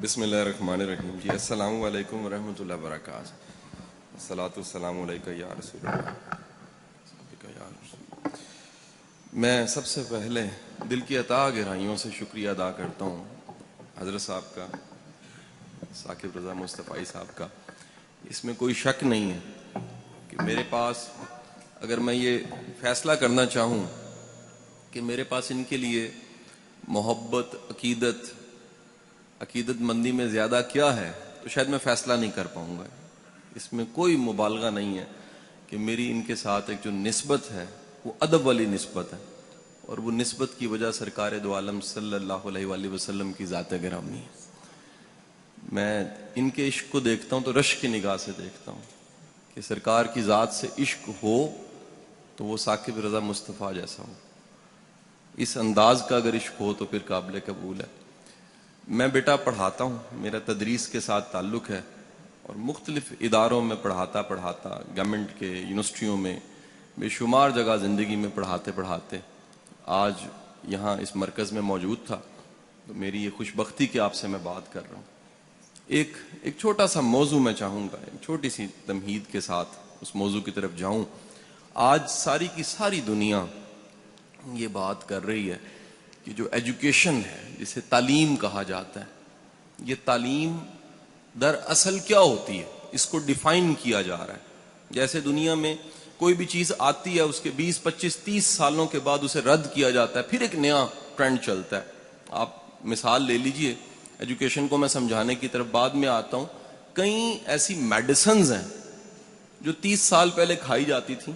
بسم اللہ الرحمن الرحیم. جی السلام علیکم ورحمۃ اللہ وبرکاتہ. الصلاۃ والسلام علیکہ یا رسول اللہ. میں سب سے پہلے دل کی عطا گہرائیوں سے شکریہ ادا کرتا ہوں حضرت صاحب کا, ثاقب رضا مصطفی صاحب کا. اس میں کوئی شک نہیں ہے کہ میرے پاس اگر میں یہ فیصلہ کرنا چاہوں کہ میرے پاس ان کے لیے محبت, عقیدت مندی میں زیادہ کیا ہے, تو شاید میں فیصلہ نہیں کر پاؤں گا. اس میں کوئی مبالغہ نہیں ہے کہ میری ان کے ساتھ ایک جو نسبت ہے وہ ادب والی نسبت ہے, اور وہ نسبت کی وجہ سرکار دو عالم صلی اللہ علیہ وآلہ وسلم کی ذات گرامی ہے. میں ان کے عشق کو دیکھتا ہوں تو رشک کی نگاہ سے دیکھتا ہوں کہ سرکار کی ذات سے عشق ہو تو وہ ثاقب رضا مصطفیٰ جیسا ہو. اس انداز کا اگر عشق ہو تو پھر قابل قبول ہے. میں بیٹا پڑھاتا ہوں, میرا تدریس کے ساتھ تعلق ہے, اور مختلف اداروں میں پڑھاتا گورنمنٹ کے یونیورسٹیوں میں بے شمار جگہ زندگی میں پڑھاتے آج یہاں اس مرکز میں موجود تھا. تو میری یہ خوش بختی کہ آپ سے میں بات کر رہا ہوں. ایک چھوٹا سا موضوع میں چاہوں گا, ایک چھوٹی سی تمہید کے ساتھ اس موضوع کی طرف جاؤں. آج ساری کی ساری دنیا یہ بات کر رہی ہے کہ جو ایجوکیشن ہے, جسے تعلیم کہا جاتا ہے, یہ تعلیم دراصل کیا ہوتی ہے, اس کو ڈیفائن کیا جا رہا ہے. جیسے دنیا میں کوئی بھی چیز آتی ہے اس کے 20, 25, 30 سالوں کے بعد اسے رد کیا جاتا ہے, پھر ایک نیا ٹرینڈ چلتا ہے. آپ مثال لے لیجئے, ایجوکیشن کو میں سمجھانے کی طرف بعد میں آتا ہوں. کئی ایسی میڈیسنز ہیں جو 30 سال پہلے کھائی جاتی تھیں,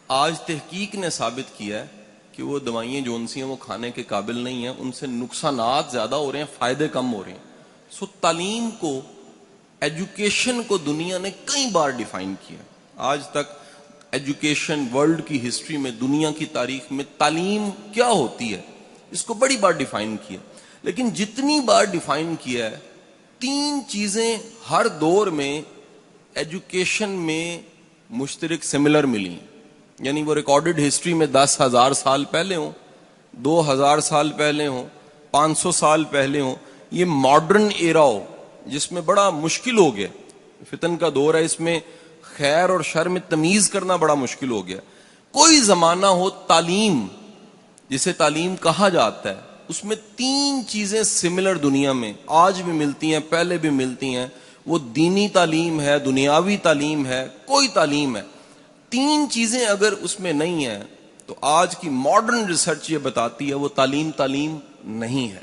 آج تحقیق نے ثابت کیا ہے کہ وہ دوائیں جو ہیں وہ کھانے کے قابل نہیں ہیں, ان سے نقصانات زیادہ ہو رہے ہیں, فائدے کم ہو رہے ہیں. تعلیم کو, ایجوکیشن کو دنیا نے کئی بار ڈیفائن کیا. آج تک ایجوکیشن ورلڈ کی ہسٹری میں, دنیا کی تاریخ میں تعلیم کیا ہوتی ہے اس کو بڑی بار ڈیفائن کیا. لیکن جتنی بار ڈیفائن کیا ہے, 3 چیزیں ہر دور میں ایجوکیشن میں مشترک سملر ملی. یعنی وہ ریکارڈڈ ہسٹری میں 10,000 سال پہلے ہوں, 2,000 سال پہلے ہوں, 500 سال پہلے ہوں, یہ ماڈرن ایرا ہو جس میں بڑا مشکل ہو گیا, فتن کا دور ہے, اس میں خیر اور شر میں تمیز کرنا بڑا مشکل ہو گیا. کوئی زمانہ ہو, تعلیم جسے تعلیم کہا جاتا ہے, اس میں 3 چیزیں سملر دنیا میں آج بھی ملتی ہیں, پہلے بھی ملتی ہیں. وہ دینی تعلیم ہے, دنیاوی تعلیم ہے, کوئی تعلیم ہے. 3 چیزیں اگر اس میں نہیں ہیں تو آج کی ماڈرن ریسرچ یہ بتاتی ہے وہ تعلیم نہیں ہے.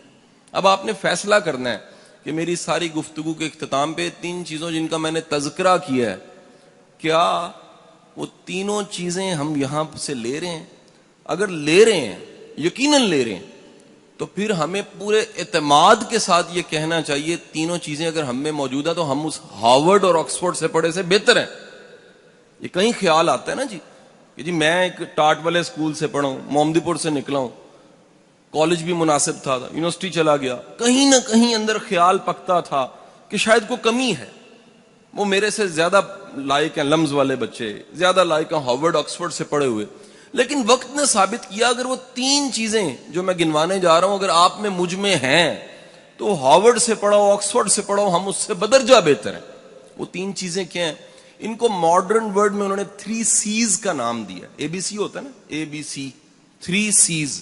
اب آپ نے فیصلہ کرنا ہے کہ میری ساری گفتگو کے اختتام پہ 3 چیزوں جن کا میں نے تذکرہ کیا ہے, کیا وہ تینوں چیزیں ہم یہاں سے لے رہے ہیں؟ اگر لے رہے ہیں, یقیناً لے رہے ہیں, تو پھر ہمیں پورے اعتماد کے ساتھ یہ کہنا چاہیے تینوں چیزیں اگر ہم میں موجود ہیں تو ہم اس ہارورڈ اور آکسفورڈ سے پڑھے سے بہتر ہیں. یہ کہیں خیال آتا ہے نا جی کہ جی میں ایک ٹاٹ والے اسکول سے پڑھا ہوں, محمدی پور سے نکلا ہوں, کالج بھی مناسب تھا, یونیورسٹی چلا گیا, کہیں نہ کہیں اندر خیال پکتا تھا کہ شاید کوئی کمی ہے, وہ میرے سے زیادہ لائق ہیں لمز والے بچے, زیادہ لائق ہیں ہارورڈ آکسفورڈ سے پڑھے ہوئے. لیکن وقت نے ثابت کیا اگر وہ 3 چیزیں جو میں گنوانے جا رہا ہوں اگر آپ میں مجھ میں ہیں تو ہارورڈ سے پڑھو, آکسفورڈ سے پڑھو, ہم اس سے بدرجہ بہتر ہیں. وہ 3 چیزیں کیا ہیں؟ ان کو ماڈرن ورڈ میں انہوں نے 3 C's کا نام دیا. ABC ہوتا ہے نا, ABC, 3 C's.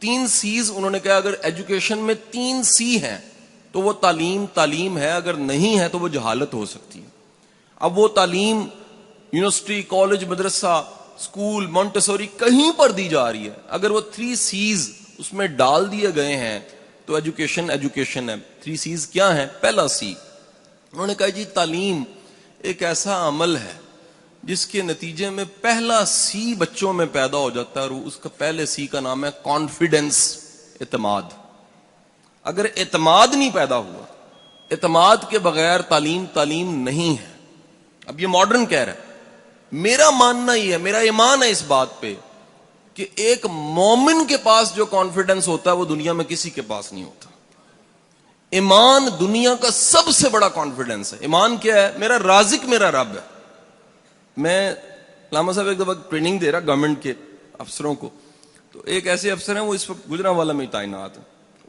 3 C's انہوں نے کہا اگر ایجوکیشن میں 3 C ہیں تو وہ تعلیم ہے, اگر نہیں ہے تو وہ جہالت ہو سکتی ہے. اب وہ تعلیم یونیورسٹی, کالج, مدرسہ, اسکول, مونٹیسوری کہیں پر دی جا رہی ہے, اگر وہ 3 C's اس میں ڈال دیے گئے ہیں تو ایجوکیشن ہے. 3 C's کیا ہیں؟ پہلا C انہوں نے کہا جی تعلیم ایک ایسا عمل ہے جس کے نتیجے میں پہلا C بچوں میں پیدا ہو جاتا ہے, اور اس کا پہلے C کا نام ہے کانفیڈنس, اعتماد. اگر اعتماد نہیں پیدا ہوا, اعتماد کے بغیر تعلیم نہیں ہے. اب یہ ماڈرن کہہ رہا ہے, میرا ماننا یہ ہے, میرا ایمان ہے اس بات پہ کہ ایک مومن کے پاس جو کانفیڈنس ہوتا ہے وہ دنیا میں کسی کے پاس نہیں ہوتا. ایمان دنیا کا سب سے بڑا کانفیڈنس ہے. ایمان کیا ہے؟ میرا رازق میرا رب ہے. میں علامہ صاحب ایک دفعہ ٹریننگ دے رہا گورنمنٹ کے افسروں کو, تو ایک ایسے افسر ہیں وہ اس وقت گجرانوالہ میں تعینات ہیں.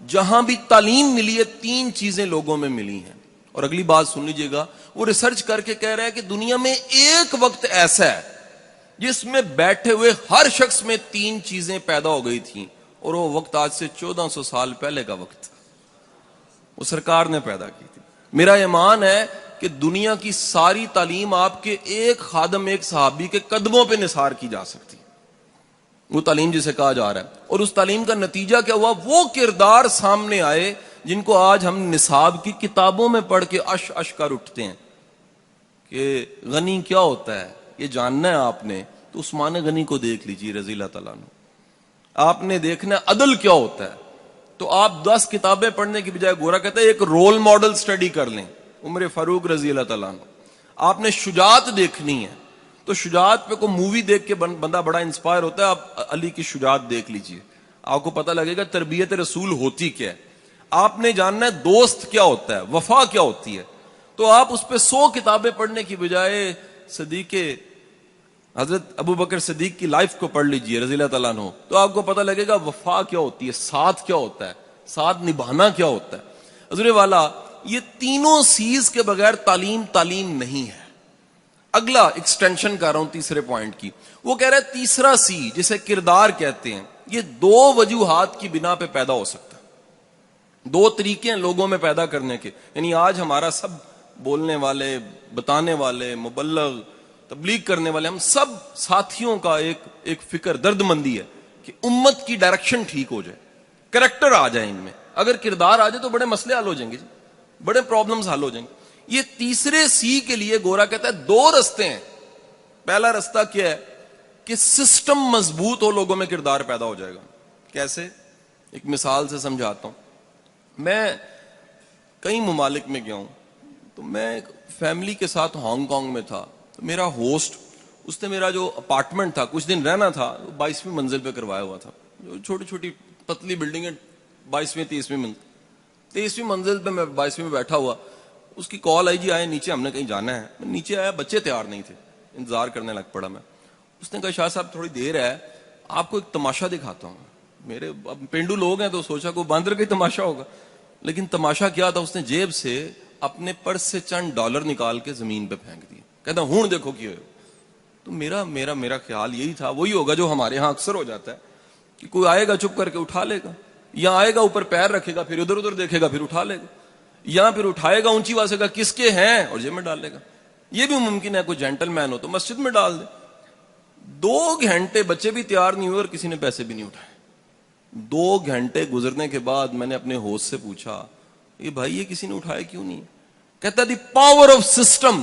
جہاں بھی تعلیم ملی ہے 3 چیزیں لوگوں میں ملی ہیں. اور اگلی بات سن لیجئے گا, وہ ریسرچ کر کے کہہ رہا ہے کہ دنیا میں ایک وقت ایسا ہے جس میں بیٹھے ہوئے ہر شخص میں 3 چیزیں پیدا ہو گئی تھیں, اور وہ وقت آج سے 1400 سال پہلے کا وقت تھا. وہ سرکار نے پیدا کی تھی. میرا ایمان ہے کہ دنیا کی ساری تعلیم آپ کے ایک خادم, ایک صحابی کے قدموں پہ نثار کی جا سکتی, وہ تعلیم جسے کہا جا رہا ہے. اور اس تعلیم کا نتیجہ کیا ہوا؟ وہ کردار سامنے آئے جن کو آج ہم نصاب کی کتابوں میں پڑھ کے اش اش کر اٹھتے ہیں کہ غنی کیا ہوتا ہے, یہ جاننا ہے آپ نے تو عثمان غنی کو دیکھ لیجیے رضی اللہ تعالیٰ عنہ. آپ نے دیکھنا ہے عدل کیا ہوتا ہے تو آپ 10 کتابیں پڑھنے کی بجائے گورا کہتا ہے ایک رول ماڈل سٹڈی کر لیں, عمر فاروق رضی اللہ تعالیٰ عنہ. آپ نے شجاعت دیکھنی ہے تو شجاعت پہ کوئی مووی دیکھ کے بندہ بڑا انسپائر ہوتا ہے. آپ علی کی شجاعت دیکھ لیجئے, آپ کو پتہ لگے گا تربیت رسول ہوتی کیا ہے. آپ نے جاننا ہے دوست کیا ہوتا ہے, وفا کیا ہوتی ہے, تو آپ اس پہ 100 کتابیں پڑھنے کی بجائے صدیق حضرت ابو بکر صدیق کی لائف کو پڑھ لیجئے رضی اللہ تعالیٰ عنہ, تو آپ کو پتہ لگے گا وفا کیا ہوتی ہے, ساتھ کیا ہوتا ہے, ساتھ نبھانا کیا ہوتا ہے. حضور والا یہ تینوں سیز کے بغیر تعلیم نہیں ہے. اگلا ایکسٹینشن کر رہا ہوں تیسرے پوائنٹ کی, وہ کہہ رہا ہے تیسرا سی جسے کردار کہتے ہیں, یہ 2 وجوہات کی بنا پہ پیدا ہو سکتا ہے. 2 طریقے ہیں لوگوں میں پیدا کرنے کے. یعنی آج ہمارا سب بولنے والے, بتانے والے, مبلغ, تبلیغ کرنے والے, ہم سب ساتھیوں کا ایک فکر, درد مندی ہے کہ امت کی ڈائریکشن ٹھیک ہو جائے, کریکٹر آ جائے ان میں. اگر کردار آ جائے تو بڑے مسئلے حل ہو جائیں گے جی, بڑے پرابلمز حل ہو جائیں گے. یہ تیسرے سی کے لیے گورا کہتا ہے 2 رستے ہیں. پہلا رستہ کیا ہے کہ سسٹم مضبوط ہو, لوگوں میں کردار پیدا ہو جائے گا. کیسے؟ ایک مثال سے سمجھاتا ہوں. میں کئی ممالک میں گیا ہوں, تو میں ایک فیملی کے ساتھ ہانگ کانگ میں تھا. تو میرا ہوسٹ, اس نے میرا جو اپارٹمنٹ تھا, کچھ دن رہنا تھا, 22ویں منزل پہ کروایا ہوا تھا. جو چھوٹی چھوٹی پتلی بلڈنگ ہے, 22ویں 30ویں منزل. 23ویں منزل پہ میں 22ویں میں بیٹھا ہوا, اس کی کال آئی, جی آئے نیچے, ہم نے کہیں جانا ہے. میں نیچے آیا, بچے تیار نہیں تھے, انتظار کرنے لگ پڑا میں. اس نے کہا شاہ صاحب تھوڑی دیر ہے, آپ کو ایک تماشا دکھاتا ہوں. میرے پینڈو لوگ ہیں تو سوچا کوئی باندر کا ہی تماشا ہوگا, لیکن تماشا کیا تھا, اس نے جیب سے اپنے پرس سے چند ڈالر نکال کے زمین پہ پھینک دیے. کہتا ہوں دیکھو کیا. تو میرا خیال یہی تھا, وہی ہوگا جو ہمارے ہاں اکثر ہو جاتا ہے کہ کوئی آئے گا چپ کر کے اٹھا لے گا, یا آئے گا اوپر پیر رکھے گا, پھر ادھر ادھر دیکھے گا, پھر اٹھا لے گا, یا پھر اٹھائے گا اونچی آواز سے گا کس کے ہیں اور جیب میں ڈال لے گا. یہ بھی ممکن ہے کوئی جینٹل مین ہو تو مسجد میں ڈال دے. 2 گھنٹے بچے بھی تیار نہیں ہوئے اور کسی نے پیسے بھی نہیں اٹھائے. 2 گھنٹے گزرنے کے بعد میں نے اپنے ہوسٹ سے پوچھا, یہ بھائی یہ کسی نے اٹھایا کیوں نہیں؟ کہتا the power of system.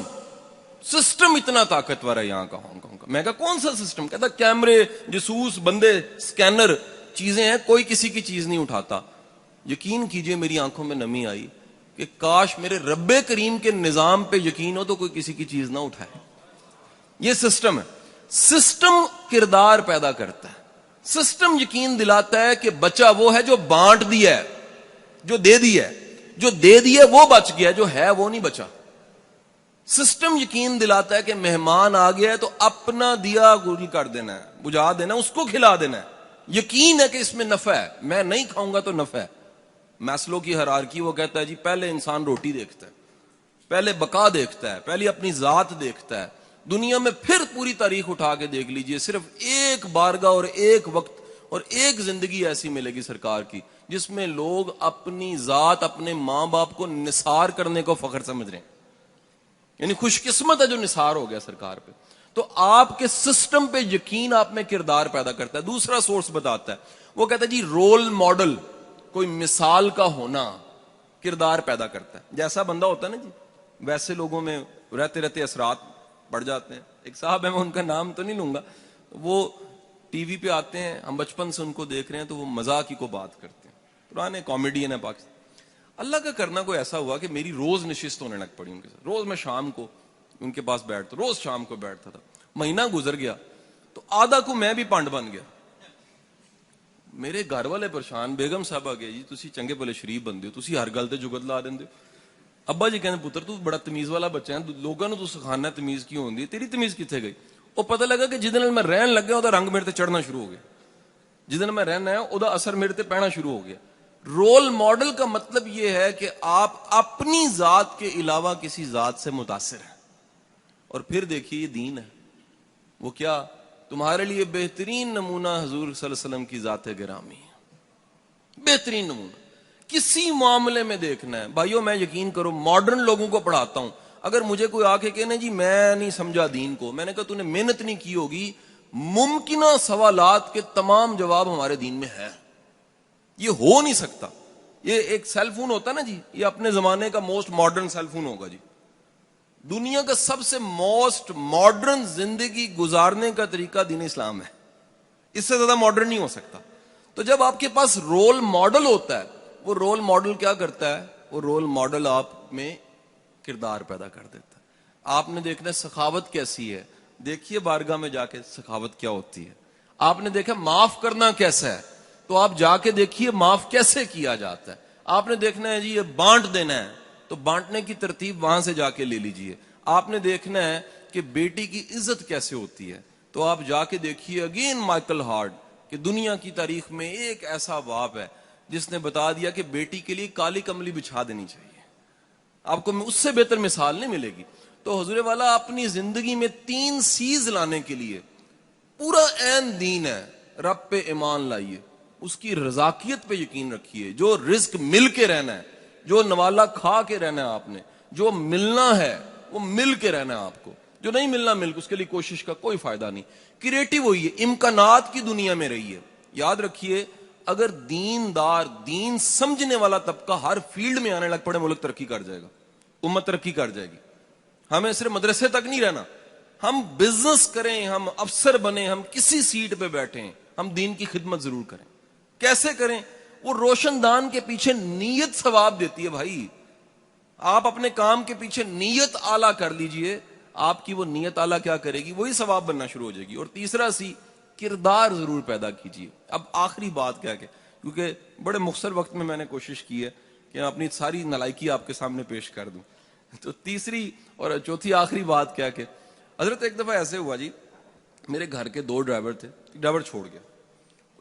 System اتنا طاقتور ہے یہاں کا, ہانگ کانگ کا. میں کہا کون سا سسٹم؟ کہتا کیمرے, جاسوس, بندے, سکینر, چیزیں ہیں, کوئی کسی کی چیز نہیں اٹھاتا. یقین کیجئے میری آنکھوں میں نمی آئی کہ کاش میرے رب کریم کے نظام پہ یقین ہو تو کوئی کسی کی چیز نہ اٹھائے. یہ سسٹم ہے. سسٹم کردار پیدا کرتا ہے. سسٹم یقین دلاتا ہے کہ بچہ وہ ہے جو بانٹ دیا ہے, جو دے دیا ہے, جو دے دیا وہ بچ گیا, جو ہے وہ نہیں بچا. سسٹم یقین دلاتا ہے کہ مہمان آ گیا ہے تو اپنا دیا گل کر دینا ہے, بجھا دینا, اس کو کھلا دینا ہے. یقین ہے کہ اس میں نفع ہے, میں نہیں کھاؤں گا تو نفع ہے. میسلو کی ہرارکی وہ کہتا ہے جی پہلے انسان روٹی دیکھتا ہے, پہلے بقا دیکھتا ہے, پہلے اپنی ذات دیکھتا ہے. دنیا میں پھر پوری تاریخ اٹھا کے دیکھ لیجئے, صرف ایک بارگاہ اور ایک وقت اور ایک زندگی ایسی ملے گی سرکار کی جس میں لوگ اپنی ذات, اپنے ماں باپ کو نثار کرنے کو فخر سمجھ رہے ہیں. یعنی خوش قسمت ہے جو نثار ہو گیا سرکار پہ. تو آپ کے سسٹم پہ یقین آپ میں کردار پیدا کرتا ہے. دوسرا سورس بتاتا ہے, وہ کہتا ہے جی رول ماڈل, کوئی مثال کا ہونا کردار پیدا کرتا ہے. جیسا بندہ ہوتا ہے نا جی, ویسے لوگوں میں رہتے رہتے اثرات پڑ جاتے ہیں. ایک صاحب ہے, میں ان کا نام تو نہیں لوں گا, وہ ٹی وی پہ آتے ہیں, ہم بچپن سے ان کو دیکھ رہے ہیں, تو وہ مذاق ہی کو بات کرتے ہیں, پرانے کامیڈین ہیں پاکستان. اللہ کا کرنا کوئی ایسا ہوا کہ میری روز نشست ہونے لگ پڑی ان کے ساتھ. روز میں شام کو ان کے پاس بیٹھتا, روز شام کو بیٹھتا تھا. مہینہ گزر گیا تو آدھا کو میں بھی پانڈ بن گیا. میرے گھر والے پریشان, بیگم صاحب آ گئے, جی تسی چنگے بھلے شریف بندے ہو, تسی ہر گل تے جگت لا دیندے ہو. ابا جی کہنے پتر تو بڑا تمیز والا بچہ ہے, لوگوں تو سکھانا تمیز کیوں ہوندی ہے, تیری تمیز کتنے گئی؟ وہ پتہ لگا کہ جدن میں رہن لگ گیا وہ رنگ میرے تے چڑھنا شروع ہو گیا, جدن میں رہنا ہے وہ اثر میرے تے پینا شروع ہو گیا. رول ماڈل کا مطلب یہ ہے کہ آپ اپنی ذات کے علاوہ کسی ذات سے متاثر ہیں. اور پھر دیکھیے یہ دین ہے. وہ کیا؟ تمہارے لیے بہترین نمونہ حضور صلی اللہ علیہ وسلم کی ذات گرامی ہے. بہترین نمونہ کسی معاملے میں دیکھنا ہے. بھائیو میں یقین کرو ماڈرن لوگوں کو پڑھاتا ہوں, اگر مجھے کوئی آ کے کہنے جی میں نہیں سمجھا دین کو, میں نے کہا تو نے محنت نہیں کی ہوگی. ممکنہ سوالات کے تمام جواب ہمارے دین میں ہے. یہ ہو نہیں سکتا. یہ ایک سیل فون ہوتا نا جی, یہ اپنے زمانے کا موسٹ ماڈرن سیل فون ہوگا جی. دنیا کا سب سے موسٹ ماڈرن زندگی گزارنے کا طریقہ دین اسلام ہے. اس سے زیادہ ماڈرن نہیں ہو سکتا. تو جب آپ کے پاس رول ماڈل ہوتا ہے, وہ رول ماڈل کیا کرتا ہے؟ وہ رول ماڈل آپ میں کردار پیدا کر دیتا ہے. آپ نے دیکھنا سخاوت کیسی ہے, دیکھیے بارگاہ میں جا کے سخاوت کیا ہوتی ہے. آپ نے دیکھا معاف کرنا کیسا ہے, تو آپ جا کے دیکھیے معاف کیسے کیا جاتا ہے. آپ نے دیکھنا ہے جی یہ بانٹ دینا ہے, تو بانٹنے کی ترتیب وہاں سے جا کے لے لیجئے. آپ نے دیکھنا ہے کہ بیٹی کی عزت کیسے ہوتی ہے, تو آپ جا کے دیکھیے اگین مائیکل ہارٹ, کہ دنیا کی تاریخ میں ایک ایسا باپ ہے جس نے بتا دیا کہ بیٹی کے لیے کالی کملی بچھا دینی چاہیے. آپ کو اس سے بہتر مثال نہیں ملے گی. تو حضور والا اپنی زندگی میں 3 چیز لانے کے لیے پورا عین دین ہے. رب پہ ایمان لائیے, اس کی رزاقیت پہ یقین رکھیے, جو رزق مل کے رہنا ہے, جو نوالا کھا کے رہنا ہے آپ نے, جو ملنا ہے وہ مل کے رہنا ہے آپ کو, جو نہیں ملنا مل کے اس کے لیے کوشش کا کوئی فائدہ نہیں. کریٹو ہوئیے, امکانات کی دنیا میں رہیے. یاد رکھیے اگر دیندار دین سمجھنے والا طبقہ ہر فیلڈ میں آنے لگ پڑے, ملک ترقی کر جائے گا, امت ترقی کر جائے گی. ہمیں صرف مدرسے تک نہیں رہنا, ہم بزنس کریں, ہم افسر بنیں, ہم کسی سیٹ پہ بیٹھیں, ہم دین کی خدمت ضرور کریں. کیسے کریں؟ وہ روشن دان کے پیچھے نیت ثواب دیتی ہے بھائی. آپ اپنے کام کے پیچھے نیت اعلیٰ کر لیجئے, آپ کی وہ نیت اعلیٰ کیا کرے گی؟ وہی ثواب بننا شروع ہو جائے گی. اور تیسرا کردار ضرور پیدا کیجئے. اب آخری بات کیا کہ کیونکہ بڑے مختصر وقت میں نے کوشش کی ہے کہ اپنی ساری نالائکی آپ کے سامنے پیش کر دوں. تو تیسری اور چوتھی آخری بات کیا کہ حضرت ایک دفعہ ایسے ہوا جی, میرے گھر کے 2 ڈرائیور تھے, ڈرائیور چھوڑ گیا.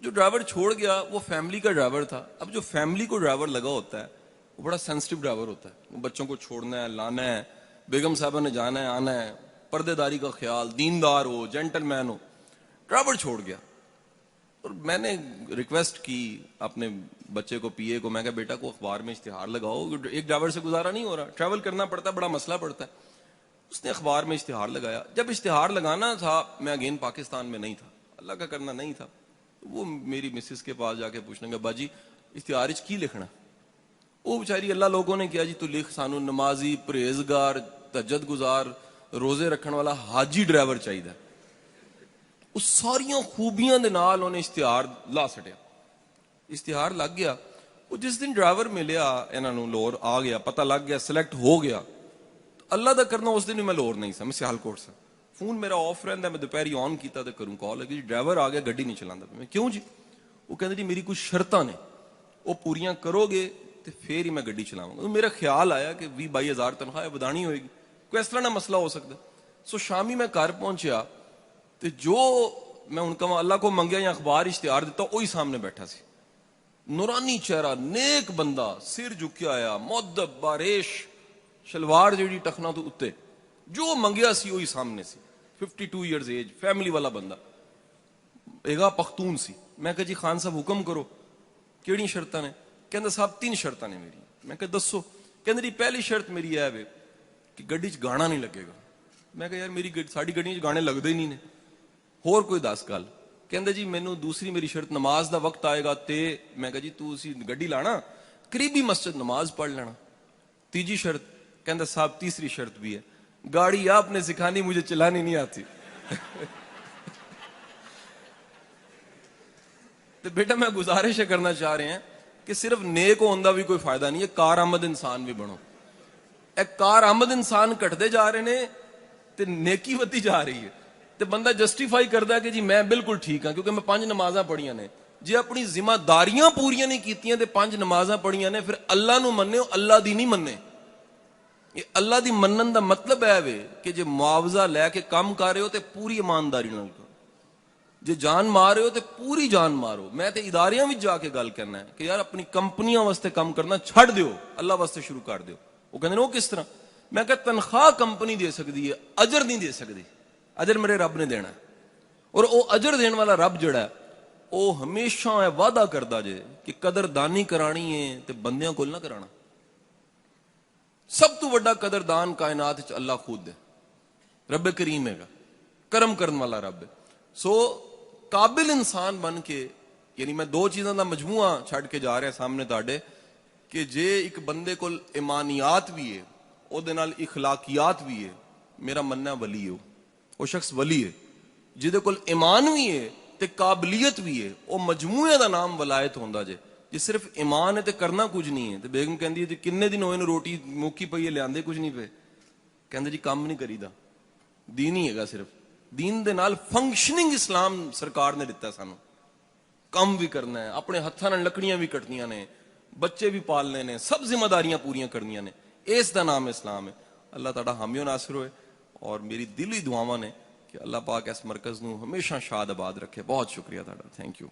جو ڈرائیور چھوڑ گیا وہ فیملی کا ڈرائیور تھا. اب جو فیملی کو ڈرائیور لگا ہوتا ہے وہ بڑا سینسٹیو ڈرائیور ہوتا ہے. وہ بچوں کو چھوڑنا ہے, لانا ہے, بیگم صاحبہ نے جانا ہے, آنا ہے, پردے داری کا خیال, دیندار ہو, جینٹل مین ہو. ڈرائیور چھوڑ گیا اور میں نے ریکویسٹ کی اپنے بچے کو, پی اے کو, میں کہا بیٹا کو اخبار میں اشتہار لگاؤ, ایک ڈرائیور سے گزارا نہیں ہو رہا, ٹریول کرنا پڑتا ہے, بڑا مسئلہ پڑتا ہے. اس نے اخبار میں اشتہار لگایا. جب اشتہار لگانا تھا, میں اگین پاکستان میں نہیں تھا, اللہ کا کرنا نہیں تھا, وہ میری مسز کے پاس جا کے پوچھنے گا باجی اشتہار کی لکھنا؟ وہ بیچاری اللہ لوگوں نے کیا جی تو لکھ سانو نمازی, پرہیزگار, تہجد گزار, روزے رکھن والا حاجی ڈرائیور چاہیے. اس ساریاں خوبیاں دے نال انہیں اشتہار لا سٹیا. اشتہار لگ گیا. وہ جس دن ڈرائیور ملیا انہاں نوں, لاہور آ گیا, پتہ لگ گیا, سلیکٹ ہو گیا. اللہ دا کرنا اس دن میں لاہور نہیں سا, میں سیالکوٹ سا. فون میرا آف رہندا, میں دوپہری آن کیتا تے کروں کال لگی, ڈرائیور آ گیا, گڈی نہیں چلاندا. میں کیوں جی؟ وہ کہندے جی میری کچھ شرطاں نے, وہ پوریاں کرو گے تے پھر ہی میں گڈی چلاواں گا. میرا خیال آیا کہ 20-22 ہزار تنخواہ بدانی ہوئے گی, کوئی اس طرح نہ مسئلہ ہو سکتا. سو شامی میں گھر پہنچیا تے جو میں ان کا اللہ کو منگیا یا اخبار اشتہار دیتا, وہی سامنے بیٹھا سی. نورانی چہرہ, نیک بندہ, سر جھکیا آیا, مؤدب, باریش, شلوار جیڑی ٹخنا تو اتے, جو منگیا سی وہی سامنے سی. 52 ایئرز ایج, فیملی والا بندہ, ایگا پختون سی. میں کہا جی خان صاحب حکم کرو, کیڑی شرطاں نے؟ کہندا صاحب 3 شرطاں نے میری. میں کہا دسو. کہندا جی پہلی شرط میری ہے کہ گڈی چ گانا نہیں لگے گا. میں کہا یار میری ساڈی گڈی چ گانے لگدے ہی نہیں نے, ہور کوئی 10 گل. کہندا جی مینوں دوسری میری شرط, نماز دا وقت آئے گا تے. میں کہا جی تو اسی گڈی لانا, قریبی مسجد نماز پڑھ لینا. تیجی شرط. کہندا صاحب تیسری شرط بھی ہے, گاڑی آپ نے سکھانی, مجھے چلانی نہیں آتی. تو بیٹا میں گزارش کرنا چاہ رہے ہیں کہ صرف نیک ہون دا بھی کوئی فائدہ نہیں ہے, کار آمد انسان بھی بنو. ایک کار آمد انسان کٹتے جا رہے نے تے نیکی ودی جا رہی ہے, تے بندہ جسٹیفائی کردا ہے کہ جی میں بالکل ٹھیک ہاں کیونکہ میں 5 نمازاں پڑھیاں نے. جی اپنی ذمہ داریاں پوریاں نہیں کیتیاں تے 5 نمازاں پڑھیاں نے, پھر اللہ نو مننے ہو, اللہ دی نہیں مننے. یہ اللہ دی منن دا مطلب ہے وے کہ جے معاوضہ لے کے کام کر رہے ہو تے پوری ایمانداری نال کرو. ਜੇ ਜਾਨ ਮਾਰ ਰਹੇ ਹੋ ਤੇ ਪੂਰੀ ਜਾਨ ਮਾਰੋ। ਮੈਂ ਤੇ ਇਦਾਰਿਆਂ ਵਿੱਚ ਜਾ ਕੇ ਗੱਲ ਕਰਨਾ ਹੈ ਕਿ ਯਾਰ ਆਪਣੀ ਕੰਪਨੀਆਂ ਵਾਸਤੇ ਕੰਮ ਕਰਨਾ ਛੱਡ ਦਿਓ, ਅੱਲਾਹ ਵਾਸਤੇ ਸ਼ੁਰੂ ਕਰ ਦਿਓ। ਉਹ ਕਹਿੰਦੇ ਨੇ ਉਹ ਕਿਸ ਤਰ੍ਹਾਂ? ਮੈਂ ਕਿਹਾ ਤਨਖਾਹ ਕੰਪਨੀ ਦੇ ਸਕਦੀ ਹੈ, ਅਜਰ ਨਹੀਂ ਦੇ ਸਕਦੀ। ਅਜਰ ਮੇਰੇ ਰੱਬ ਨੇ ਦੇਣਾ, ਔਰ ਉਹ ਅਜਰ ਦੇਣ ਵਾਲਾ ਰੱਬ ਜਿਹੜਾ ਉਹ ਹਮੇਸ਼ਾ ਇਹ ਵਾਅਦਾ ਕਰਦਾ ਜੇ ਕਿ ਕਦਰਦਾਨੀ ਕਰਾਣੀ ਹੈ ਤੇ ਬੰਦਿਆਂ ਕੋਲ ਨਾ ਕਰਾਣਾ। ਸਭ ਤੋਂ ਵੱਡਾ ਕਦਰਦਾਨ ਕਾਇਨਾਤ ਵਿੱਚ ਅੱਲਾਹ ਖੁਦ ਹੈ, ਰੱਬ ਕਰੀਮ ਹੈਗਾ, ਕਰਮ ਕਰਨ ਵਾਲਾ ਰੱਬ ਹੈ। ਸੋ ਕਾਬਿਲ ਇਨਸਾਨ ਬਣ ਕੇ, ਯਾਨੀ ਮੈਂ ਦੋ ਚੀਜ਼ਾਂ ਦਾ ਮਜਮੂਆ ਛੱਡ ਕੇ ਜਾ ਰਿਹਾ ਸਾਹਮਣੇ ਤੁਹਾਡੇ, ਕਿ ਜੇ ਇੱਕ ਬੰਦੇ ਕੋਲ ਇਮਾਨੀਆਤ ਵੀ ਹੈ, ਉਹਦੇ ਨਾਲ ਇਖਲਾਕੀਆਤ ਵੀ ਹੈ, ਮੇਰਾ ਮੰਨਣਾ ਵਲੀ ਹੈ, ਉਹ ਸ਼ਖਸ ਵਲੀ ਹੈ। ਜਿਹਦੇ ਕੋਲ ਈਮਾਨ ਵੀ ਹੈ ਤੇ ਕਾਬਲੀਅਤ ਵੀ ਹੈ, ਉਹ ਮਜਮੂਏ ਦਾ ਨਾਮ ਵਲਾਇਤ ਹੁੰਦਾ ਜੇ। ਜੇ ਸਿਰਫ ਈਮਾਨ ਹੈ ਤੇ ਕਰਨਾ ਕੁਝ ਨਹੀਂ ਹੈ। ਤੇ ਬੇਗਮ ਕਹਿੰਦੀ ਹੈ ਜੀ ਕਿੰਨੇ ਦਿਨ ਹੋਏ ਨੇ ਰੋਟੀ ਮੁੱਕੀ ਪਈ ਹੈ, ਲਿਆਂਦੇ ਕੁਝ ਨਹੀਂ ਪਏ। ਕਹਿੰਦੇ ਜੀ ਕੰਮ ਨਹੀਂ ਕਰੀਦਾ, ਦੀਨ ਹੀ ਹੈਗਾ ਸਿਰਫ। ਦੀਨ ਦੇ ਨਾਲ ਫੰਕਸ਼ਨਿੰਗ ਇਸਲਾਮ ਸਰਕਾਰ ਨੇ ਦਿੱਤਾ ਸਾਨੂੰ। ਕੰਮ ਵੀ ਕਰਨਾ ਹੈ, ਆਪਣੇ ਹੱਥਾਂ ਨਾਲ ਲੱਕੜੀਆਂ ਵੀ ਕੱਟਣੀਆਂ ਨੇ, ਬੱਚੇ ਵੀ ਪਾਲਨੇ ਨੇ, ਸਭ ਜ਼ਿੰਮੇਦਾਰੀਆਂ ਪੂਰੀਆਂ ਕਰਨੀਆਂ ਨੇ। ਇਸ ਦਾ ਨਾਮ ਇਸਲਾਮ ਹੈ। ਅੱਲਾਹ ਤੁਹਾਡਾ ਹਾਮੀ ਨਾਸਿਰ ਹੋਏ। ਔਰ ਮੇਰੀ ਦਿਲੀ ਦੁਆਵਾਂ ਨੇ ਕਿ ਅੱਲਾਹ ਪਾਕ ਇਸ ਮਰਕਜ਼ ਨੂੰ ਹਮੇਸ਼ਾ ਸ਼ਾਦ ਆਬਾਦ ਰੱਖੇ। ਬਹੁਤ ਸ਼ੁਕਰੀਆ ਤੁਹਾਡਾ, ਥੈਂਕ ਯੂ।